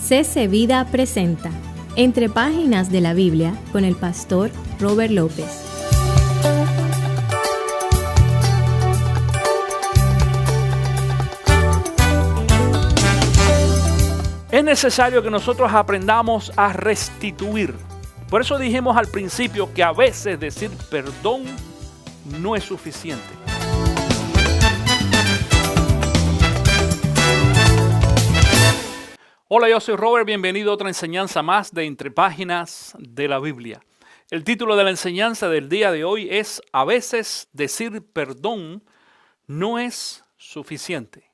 CC Vida presenta Entre Páginas de la Biblia con el pastor Robert López. Es necesario que nosotros aprendamos a restituir. Por eso dijimos al principio que a veces decir perdón no es suficiente. Hola, yo soy Robert, bienvenido a otra enseñanza más de Entre Páginas de la Biblia. El título de la enseñanza del día de hoy es A veces decir perdón no es suficiente.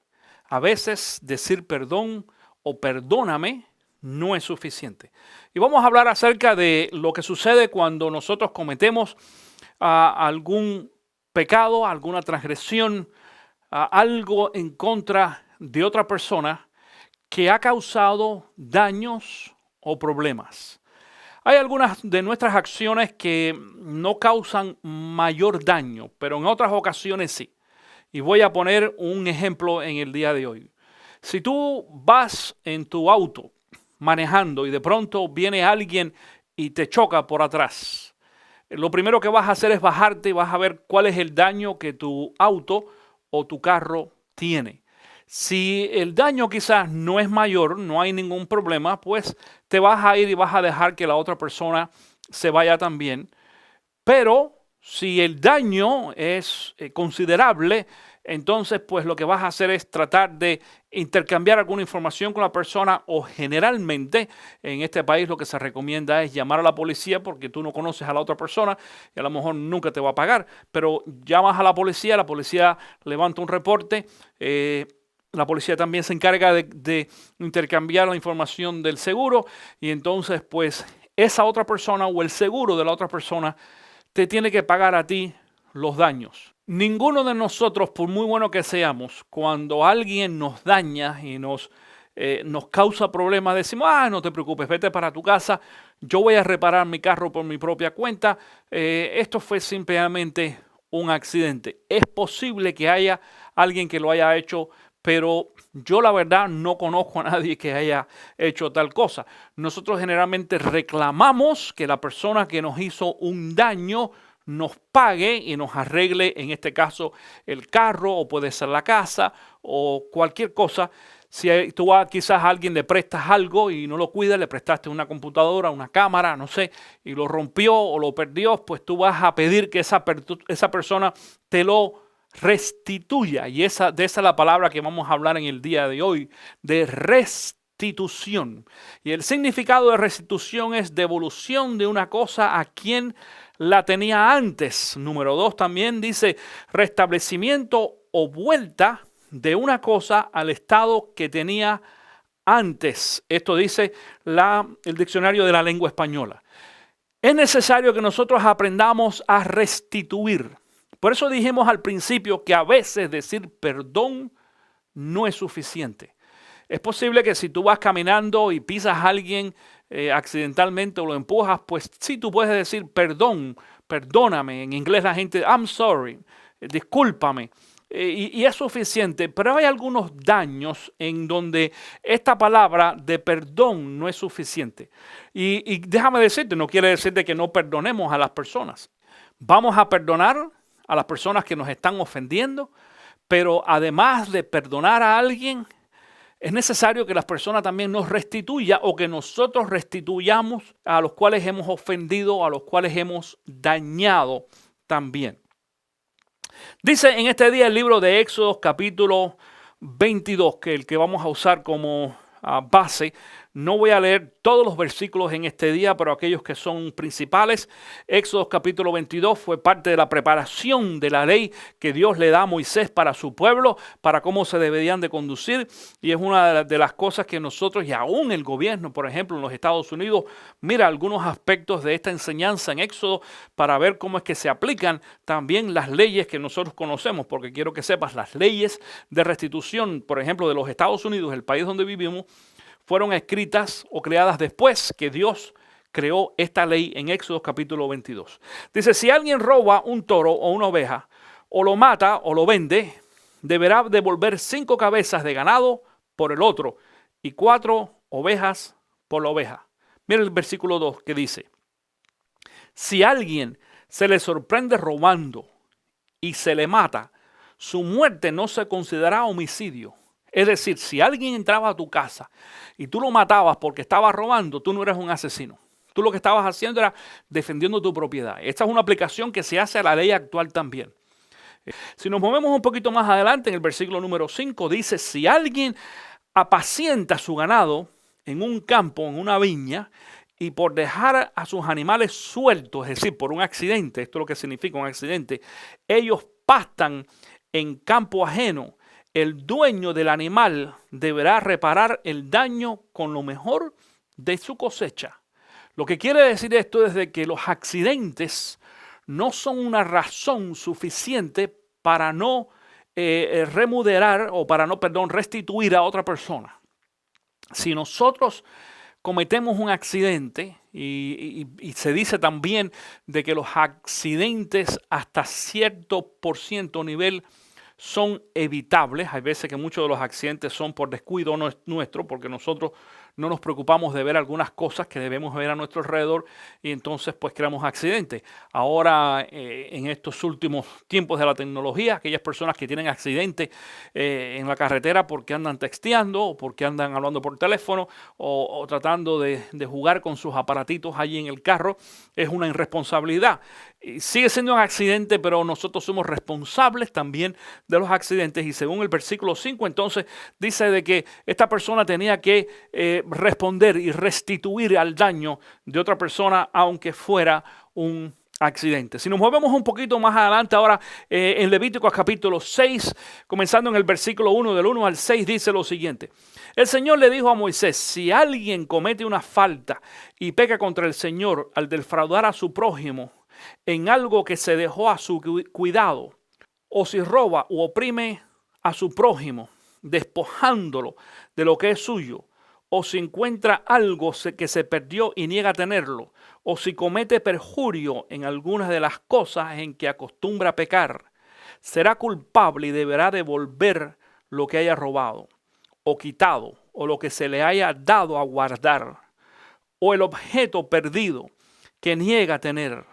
A veces decir perdón o perdóname no es suficiente. Y vamos a hablar acerca de lo que sucede cuando nosotros cometemos algún pecado, alguna transgresión, algo en contra de otra persona que ha causado daños o problemas. Hay algunas de nuestras acciones que no causan mayor daño, pero en otras ocasiones sí. Y voy a poner un ejemplo en el día de hoy. Si tú vas en tu auto manejando y de pronto viene alguien y te choca por atrás, lo primero que vas a hacer es bajarte y vas a ver cuál es el daño que tu auto o tu carro tiene. Si el daño quizás no es mayor, no hay ningún problema, pues te vas a ir y vas a dejar que la otra persona se vaya también. Pero si el daño es considerable, entonces pues lo que vas a hacer es tratar de intercambiar alguna información con la persona, o generalmente en este país lo que se recomienda es llamar a la policía, porque tú no conoces a la otra persona y a lo mejor nunca te va a pagar, pero llamas a la policía levanta un reporte. La policía también se encarga de intercambiar la información del seguro, y entonces pues esa otra persona o el seguro de la otra persona te tiene que pagar a ti los daños. Ninguno de nosotros, por muy bueno que seamos, cuando alguien nos daña y nos causa problemas, decimos, no te preocupes, vete para tu casa, yo voy a reparar mi carro por mi propia cuenta, esto fue simplemente un accidente. Es posible que haya alguien que lo haya hecho, pero yo la verdad no conozco a nadie que haya hecho tal cosa. Nosotros generalmente reclamamos que la persona que nos hizo un daño nos pague y nos arregle, en este caso, el carro, o puede ser la casa o cualquier cosa. Si tú quizás a alguien le prestas algo y no lo cuidas, le prestaste una computadora, una cámara, no sé, y lo rompió o lo perdió, pues tú vas a pedir que esa persona te lo restituya. Y de esa es la palabra que vamos a hablar en el día de hoy, de restitución. Y el significado de restitución es devolución de una cosa a quien la tenía antes. Número 2 también dice restablecimiento o vuelta de una cosa al estado que tenía antes. Esto dice el diccionario de la lengua española. Es necesario que nosotros aprendamos a restituir. Por eso dijimos al principio que a veces decir perdón no es suficiente. Es posible que si tú vas caminando y pisas a alguien accidentalmente o lo empujas, pues sí, tú puedes decir perdón, perdóname. En inglés la gente, I'm sorry, discúlpame. Y es suficiente, pero hay algunos daños en donde esta palabra de perdón no es suficiente. Y déjame decirte, no quiere decirte que no perdonemos a las personas. Vamos a perdonar a las personas que nos están ofendiendo, pero además de perdonar a alguien, es necesario que las personas también nos restituyan, o que nosotros restituyamos a los cuales hemos ofendido, a los cuales hemos dañado también. Dice en este día el libro de Éxodo capítulo 22, que el que vamos a usar como base. No voy a leer todos los versículos en este día, pero aquellos que son principales. Éxodo capítulo 22 fue parte de la preparación de la ley que Dios le da a Moisés para su pueblo, para cómo se deberían de conducir. Y es una de las cosas que nosotros, y aún el gobierno, por ejemplo, en los Estados Unidos, mira algunos aspectos de esta enseñanza en Éxodo para ver cómo es que se aplican también las leyes que nosotros conocemos. Porque quiero que sepas, las leyes de restitución, por ejemplo, de los Estados Unidos, el país donde vivimos, fueron escritas o creadas después que Dios creó esta ley en Éxodo capítulo 22. Dice, si alguien roba un toro o una oveja, o lo mata o lo vende, deberá devolver 5 cabezas de ganado por el otro y 4 ovejas por la oveja. Mira el versículo 2 que dice: si alguien se le sorprende robando y se le mata, su muerte no se considera homicidio. Es decir, si alguien entraba a tu casa y tú lo matabas porque estaba robando, tú no eres un asesino. Tú lo que estabas haciendo era defendiendo tu propiedad. Esta es una aplicación que se hace a la ley actual también. Si nos movemos un poquito más adelante, en el versículo número 5 dice: si alguien apacienta su ganado en un campo, en una viña, y por dejar a sus animales sueltos, es decir, por un accidente, esto es lo que significa un accidente, ellos pastan en campo ajeno, el dueño del animal deberá reparar el daño con lo mejor de su cosecha. Lo que quiere decir esto es de que los accidentes no son una razón suficiente para no remuderar o para no, restituir a otra persona. Si nosotros cometemos un accidente, y se dice también de que los accidentes hasta cierto por ciento nivel son evitables. Hay veces que muchos de los accidentes son por descuido nuestro, porque nosotros no nos preocupamos de ver algunas cosas que debemos ver a nuestro alrededor y entonces pues creamos accidentes. Ahora en estos últimos tiempos de la tecnología, aquellas personas que tienen accidentes en la carretera porque andan texteando o porque andan hablando por teléfono o tratando de jugar con sus aparatitos allí en el carro, es una irresponsabilidad. Y sigue siendo un accidente, pero nosotros somos responsables también de los accidentes. Y según el versículo 5, entonces dice de que esta persona tenía que responder y restituir al daño de otra persona, aunque fuera un accidente. Si nos movemos un poquito más adelante ahora en Levítico capítulo 6, comenzando en el versículo 1, del 1 al 6, dice lo siguiente: el Señor le dijo a Moisés: si alguien comete una falta y peca contra el Señor al defraudar a su prójimo en algo que se dejó a su cuidado, o si roba o oprime a su prójimo, despojándolo de lo que es suyo, o si encuentra algo que se perdió y niega a tenerlo, o si comete perjurio en algunas de las cosas en que acostumbra pecar, será culpable y deberá devolver lo que haya robado, o quitado, o lo que se le haya dado a guardar, o el objeto perdido que niega a tener,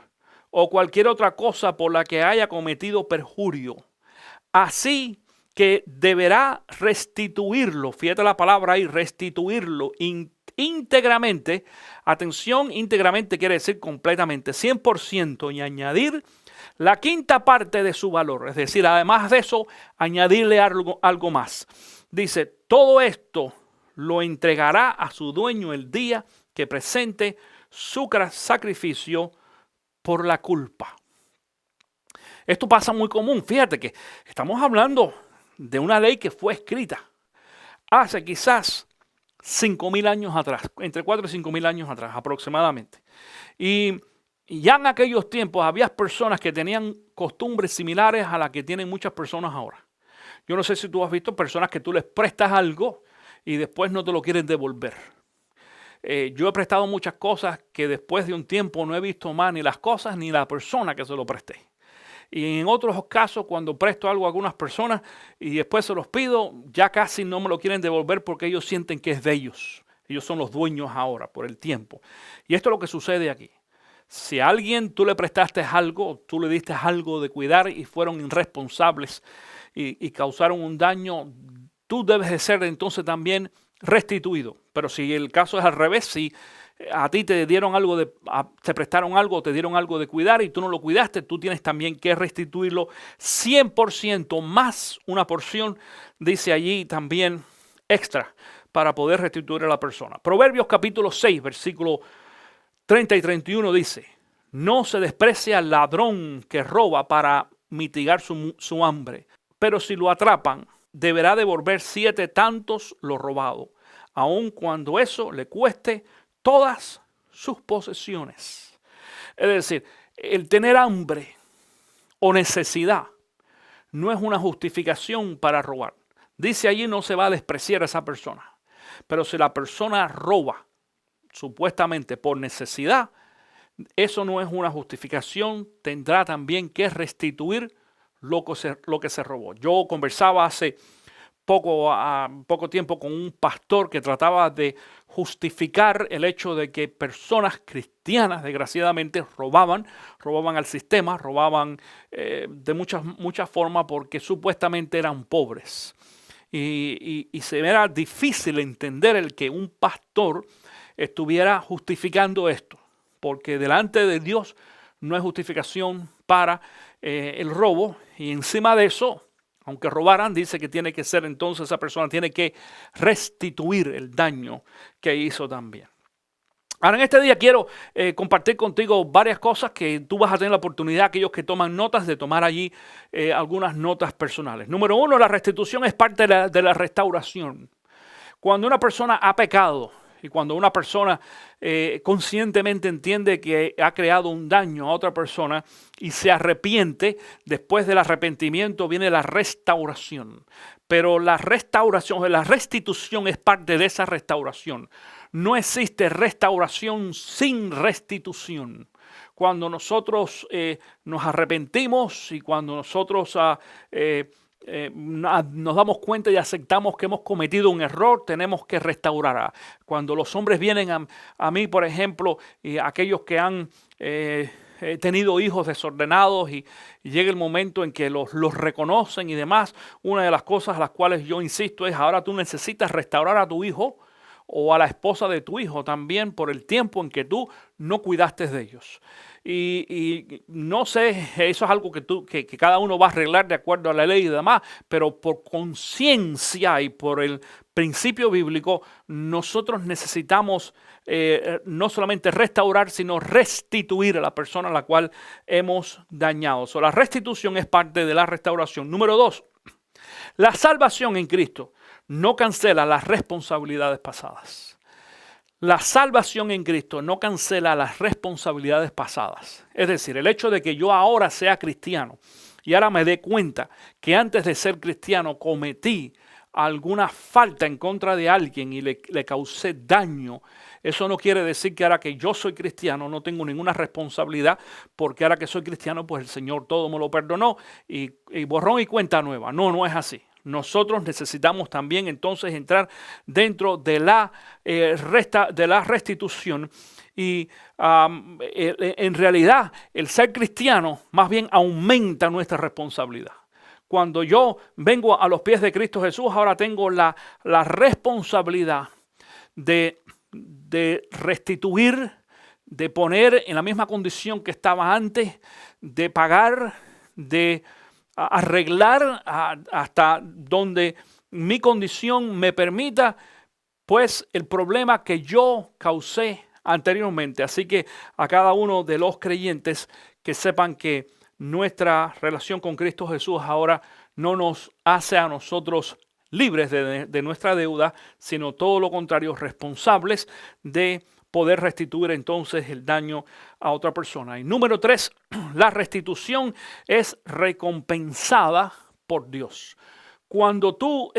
o cualquier otra cosa por la que haya cometido perjurio. Así que deberá restituirlo, fíjate la palabra ahí, restituirlo íntegramente. Atención, íntegramente quiere decir completamente, 100%, y añadir la quinta parte de su valor. Es decir, además de eso, añadirle algo más. Dice: todo esto lo entregará a su dueño el día que presente su sacrificio por la culpa. Esto pasa muy común. Fíjate que estamos hablando de una ley que fue escrita hace quizás 5,000 años atrás, entre 4 y 5,000 años atrás aproximadamente. Y ya en aquellos tiempos había personas que tenían costumbres similares a las que tienen muchas personas ahora. Yo no sé si tú has visto personas que tú les prestas algo y después no te lo quieren devolver. Yo he prestado muchas cosas que después de un tiempo no he visto más ni las cosas ni la persona que se lo presté. Y en otros casos, cuando presto algo a algunas personas y después se los pido, ya casi no me lo quieren devolver porque ellos sienten que es de ellos. Ellos son los dueños ahora por el tiempo. Y esto es lo que sucede aquí. Si a alguien tú le prestaste algo, tú le diste algo de cuidar y fueron irresponsables y causaron un daño, tú debes de ser entonces también restituido. Pero si el caso es al revés, si a ti te dieron algo te prestaron algo, te dieron algo de cuidar y tú no lo cuidaste, tú tienes también que restituirlo 100% más una porción, dice allí también extra, para poder restituir a la persona. Proverbios capítulo 6, versículo 30 y 31 dice: no se desprecia al ladrón que roba para mitigar su hambre, pero si lo atrapan, deberá devolver 7 tantos lo robado, aun cuando eso le cueste todas sus posesiones. Es decir, el tener hambre o necesidad no es una justificación para robar. Dice allí: no se va a despreciar a esa persona. Pero si la persona roba supuestamente por necesidad, eso no es una justificación. Tendrá también que restituir lo que se robó. Yo conversaba hace poco tiempo con un pastor que trataba de justificar el hecho de que personas cristianas, desgraciadamente, robaban al sistema, robaban de muchas formas porque supuestamente eran pobres. Y se me era difícil entender el que un pastor estuviera justificando esto, porque delante de Dios no hay justificación para el robo, y encima de eso, aunque robaran, dice que tiene que ser entonces esa persona tiene que restituir el daño que hizo también. Ahora en este día quiero compartir contigo varias cosas que tú vas a tener la oportunidad, aquellos que toman notas, de tomar allí algunas notas personales. Número uno, la restitución es parte de la restauración. Cuando una persona ha pecado y cuando una persona conscientemente entiende que ha creado un daño a otra persona y se arrepiente, después del arrepentimiento viene la restauración. Pero la restitución es parte de esa restauración. No existe restauración sin restitución. Cuando nosotros nos arrepentimos y cuando nosotros nos damos cuenta y aceptamos que hemos cometido un error, tenemos que restaurar. Cuando los hombres vienen a mí, por ejemplo, y aquellos que han tenido hijos desordenados y llega el momento en que los reconocen y demás, una de las cosas a las cuales yo insisto es: ahora tú necesitas restaurar a tu hijo o a la esposa de tu hijo también por el tiempo en que tú no cuidaste de ellos. Y no sé, eso es algo que cada uno va a arreglar de acuerdo a la ley y demás, pero por conciencia y por el principio bíblico, nosotros necesitamos no solamente restaurar, sino restituir a la persona a la cual hemos dañado. La restitución es parte de la restauración. Número 2, la salvación en Cristo no cancela las responsabilidades pasadas. La salvación en Cristo no cancela las responsabilidades pasadas. Es decir, el hecho de que yo ahora sea cristiano y ahora me dé cuenta que antes de ser cristiano cometí alguna falta en contra de alguien y le causé daño, eso no quiere decir que ahora que yo soy cristiano no tengo ninguna responsabilidad, porque ahora que soy cristiano pues el Señor todo me lo perdonó y borrón y cuenta nueva. No es así. Nosotros necesitamos también entonces entrar dentro de la restitución y en realidad el ser cristiano más bien aumenta nuestra responsabilidad. Cuando yo vengo a los pies de Cristo Jesús, ahora tengo la responsabilidad de restituir, de poner en la misma condición que estaba antes, de pagar, de arreglar hasta donde mi condición me permita, pues, el problema que yo causé anteriormente. Así que a cada uno de los creyentes que sepan que nuestra relación con Cristo Jesús ahora no nos hace a nosotros libres de nuestra deuda, sino todo lo contrario, responsables de poder restituir entonces el daño a otra persona. Y número 3, la restitución es recompensada por Dios. Cuando tú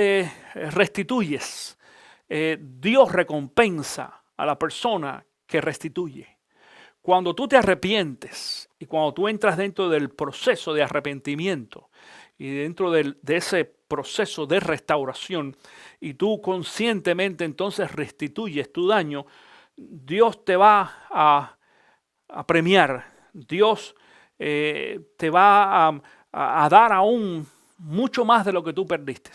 restituyes, Dios recompensa a la persona que restituye. Cuando tú te arrepientes y cuando tú entras dentro del proceso de arrepentimiento y dentro de ese proceso de restauración y tú conscientemente entonces restituyes tu daño, Dios te va a premiar, Dios te va a dar aún mucho más de lo que tú perdiste.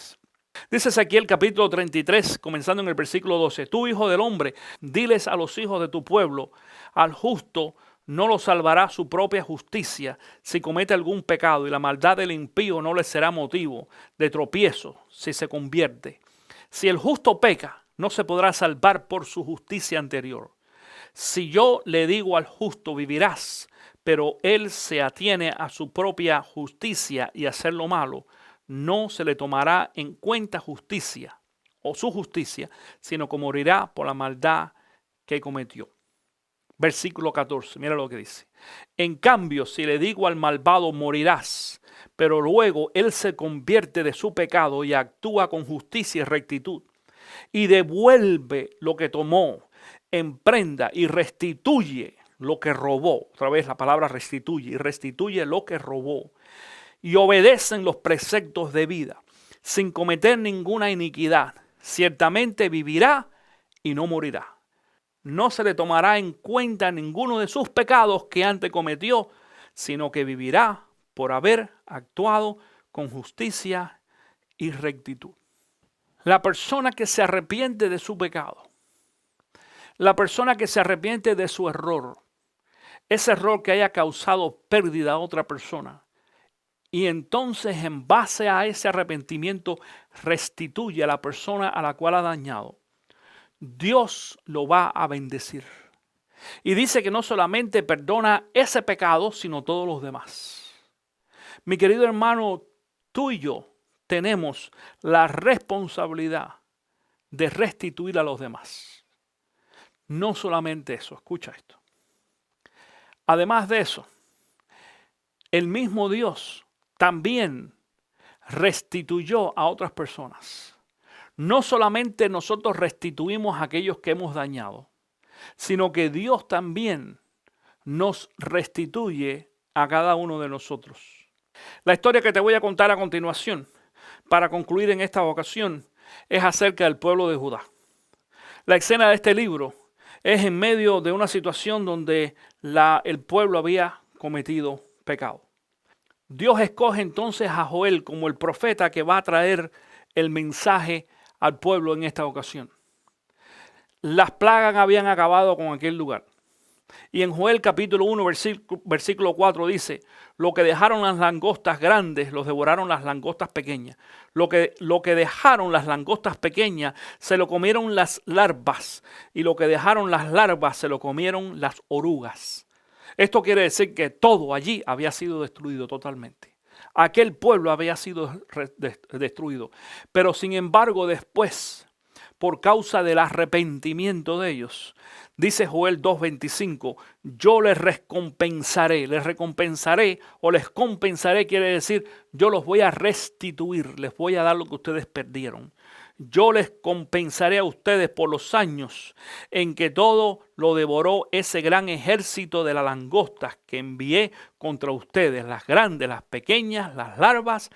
Dice Ezequiel capítulo 33, comenzando en el versículo 12, tú, hijo del hombre, diles a los hijos de tu pueblo, al justo no lo salvará su propia justicia si comete algún pecado, y la maldad del impío no le será motivo de tropiezo si se convierte. Si el justo peca, no se podrá salvar por su justicia anterior. Si yo le digo al justo, vivirás, pero él se atiene a su propia justicia y a hacer lo malo, no se le tomará en cuenta justicia o su justicia, sino que morirá por la maldad que cometió. Versículo 14, mira lo que dice. En cambio, si le digo al malvado, morirás, pero luego él se convierte de su pecado y actúa con justicia y rectitud, y devuelve lo que tomó en prenda y restituye lo que robó. Otra vez la palabra restituye, y restituye lo que robó. Y obedecen los preceptos de vida. sin cometer ninguna iniquidad. Ciertamente vivirá y no morirá. No se le tomará en cuenta ninguno de sus pecados que antes cometió, sino que vivirá por haber actuado con justicia y rectitud. La persona que se arrepiente de su pecado, la persona que se arrepiente de su error, ese error que haya causado pérdida a otra persona, y entonces en base a ese arrepentimiento restituye a la persona a la cual ha dañado, Dios lo va a bendecir. Y dice que no solamente perdona ese pecado, sino todos los demás. Mi querido hermano, tú y yo tenemos la responsabilidad de restituir a los demás. No solamente eso, escucha esto. Además de eso, el mismo Dios también restituyó a otras personas. No solamente nosotros restituimos a aquellos que hemos dañado, sino que Dios también nos restituye a cada uno de nosotros. La historia que te voy a contar a continuación, para concluir en esta ocasión, es acerca del pueblo de Judá. La escena de este libro es en medio de una situación donde el pueblo había cometido pecado. Dios escoge entonces a Joel como el profeta que va a traer el mensaje al pueblo en esta ocasión. Las plagas habían acabado con aquel lugar. Y en Joel capítulo 1, versículo 4 dice, lo que dejaron las langostas grandes, los devoraron las langostas pequeñas. Lo que dejaron las langostas pequeñas, se lo comieron las larvas. Y lo que dejaron las larvas, se lo comieron las orugas. Esto quiere decir que todo allí había sido destruido totalmente. Aquel pueblo había sido destruido. Pero sin embargo, después, por causa del arrepentimiento de ellos, dice Joel 2:25, yo les recompensaré o les compensaré, quiere decir, yo los voy a restituir, les voy a dar lo que ustedes perdieron. Yo les compensaré a ustedes por los años en que todo lo devoró ese gran ejército de las langostas que envié contra ustedes, las grandes, las pequeñas, las larvas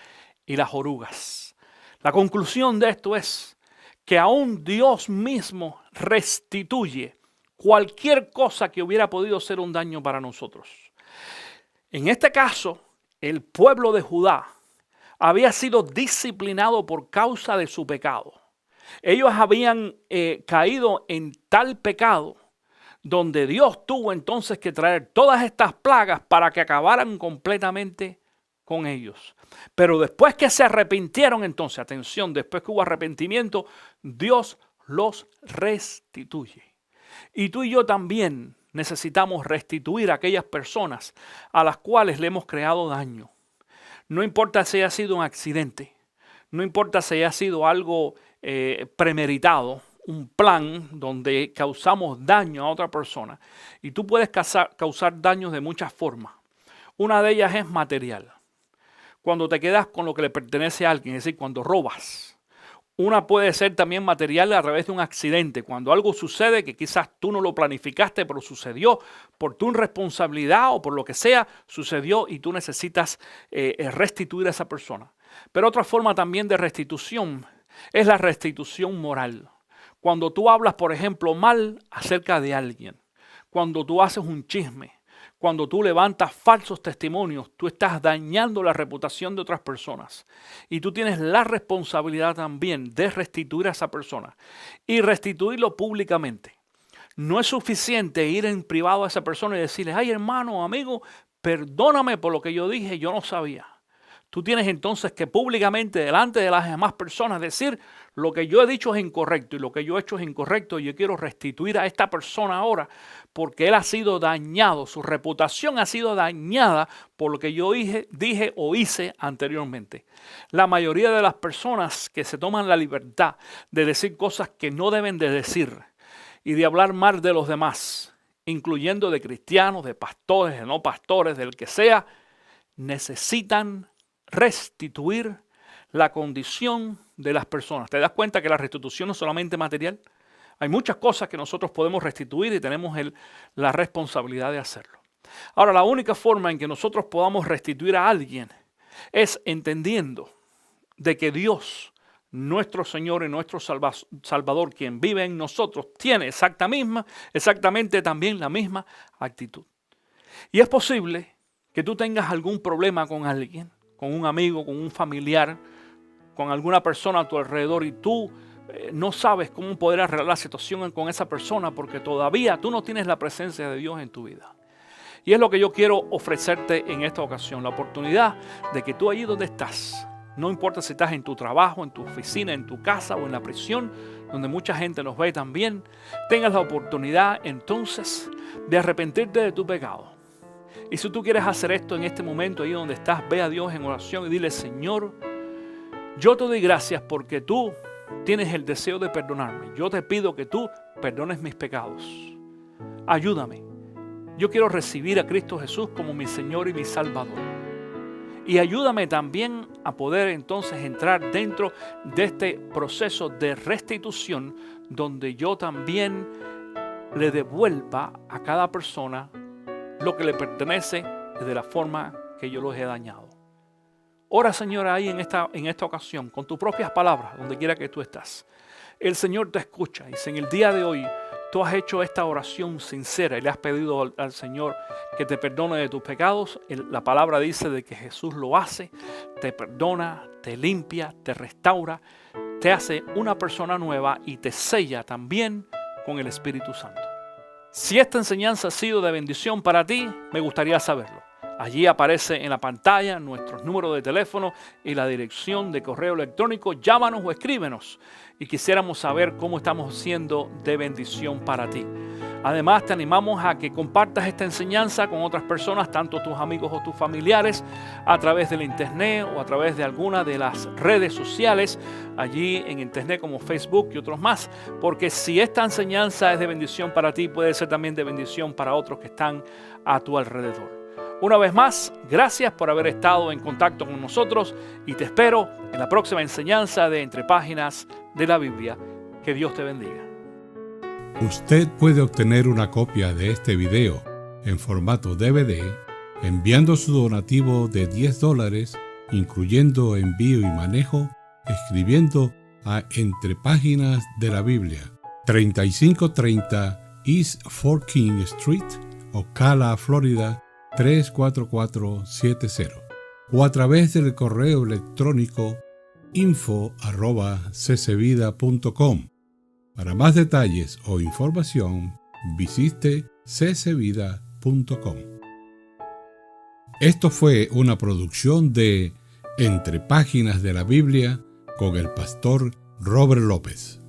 y las orugas. La conclusión de esto es que aún Dios mismo restituye cualquier cosa que hubiera podido ser un daño para nosotros. En este caso, el pueblo de Judá había sido disciplinado por causa de su pecado. Ellos habían caído en tal pecado donde Dios tuvo entonces que traer todas estas plagas para que acabaran completamente con ellos. Pero después que se arrepintieron entonces, atención, después que hubo arrepentimiento, Dios los restituye. Y tú y yo también necesitamos restituir a aquellas personas a las cuales le hemos creado daño. No importa si haya sido un accidente, no importa si haya sido algo premeditado, un plan donde causamos daño a otra persona. Y tú puedes causar daños de muchas formas. Una de ellas es material. Cuando te quedas con lo que le pertenece a alguien, es decir, cuando robas. Una puede ser también material a través de un accidente. Cuando algo sucede que quizás tú no lo planificaste, pero sucedió por tu irresponsabilidad o por lo que sea, sucedió y tú necesitas restituir a esa persona. Pero otra forma también de restitución es la restitución moral. Cuando tú hablas, por ejemplo, mal acerca de alguien, cuando tú haces un chisme, cuando tú levantas falsos testimonios, tú estás dañando la reputación de otras personas. Y tú tienes la responsabilidad también de restituir a esa persona y restituirlo públicamente. No es suficiente ir en privado a esa persona y decirle, ay hermano, amigo, perdóname por lo que yo dije, yo no sabía. Tú tienes entonces que públicamente, delante de las demás personas, decir lo que yo he dicho es incorrecto y lo que yo he hecho es incorrecto. Y yo quiero restituir a esta persona ahora porque él ha sido dañado, su reputación ha sido dañada por lo que yo dije o hice anteriormente. La mayoría de las personas que se toman la libertad de decir cosas que no deben de decir y de hablar mal de los demás, incluyendo de cristianos, de pastores, de no pastores, del que sea, necesitan restituir la condición de las personas. ¿Te das cuenta que la restitución no es solamente material? Hay muchas cosas que nosotros podemos restituir y tenemos la responsabilidad de hacerlo. Ahora, la única forma en que nosotros podamos restituir a alguien es entendiendo de que Dios, nuestro Señor y nuestro Salvador, quien vive en nosotros, tiene exactamente también la misma actitud. Y es posible que tú tengas algún problema con alguien, con un amigo, con un familiar, con alguna persona a tu alrededor y tú no sabes cómo poder arreglar la situación con esa persona porque todavía tú no tienes la presencia de Dios en tu vida. Y es lo que yo quiero ofrecerte en esta ocasión, la oportunidad de que tú allí donde estás, no importa si estás en tu trabajo, en tu oficina, en tu casa o en la prisión, donde mucha gente nos ve también, tengas la oportunidad entonces de arrepentirte de tu pecado. Y si tú quieres hacer esto en este momento, ahí donde estás, ve a Dios en oración y dile: Señor, yo te doy gracias porque tú tienes el deseo de perdonarme. Yo te pido que tú perdones mis pecados. Ayúdame. Yo quiero recibir a Cristo Jesús como mi Señor y mi Salvador. Y ayúdame también a poder entonces entrar dentro de este proceso de restitución donde yo también le devuelva a cada persona lo que le pertenece de la forma que yo los he dañado. Ora, Señor, ahí en esta ocasión, con tus propias palabras, donde quiera que tú estás. El Señor te escucha. Y si en el día de hoy tú has hecho esta oración sincera y le has pedido al Señor que te perdone de tus pecados, la palabra dice de que Jesús lo hace, te perdona, te limpia, te restaura, te hace una persona nueva y te sella también con el Espíritu Santo. Si esta enseñanza ha sido de bendición para ti, me gustaría saberlo. Allí aparece en la pantalla nuestros números de teléfono y la dirección de correo electrónico. Llámanos o escríbenos y quisiéramos saber cómo estamos siendo de bendición para ti. Además, te animamos a que compartas esta enseñanza con otras personas, tanto tus amigos o tus familiares, a través del internet o a través de alguna de las redes sociales, allí en internet como Facebook y otros más, porque si esta enseñanza es de bendición para ti, puede ser también de bendición para otros que están a tu alrededor. Una vez más, gracias por haber estado en contacto con nosotros y te espero en la próxima enseñanza de Entre Páginas de la Biblia. Que Dios te bendiga. Usted puede obtener una copia de este video en formato DVD enviando su donativo de $10, incluyendo envío y manejo, escribiendo a Entre Páginas de la Biblia, 3530 East Fort King Street, Ocala, Florida, 34470, o a través del correo electrónico info@ccvida.com. Para más detalles o información, visite ccvida.com. Esto fue una producción de Entre Páginas de la Biblia con el pastor Robert López.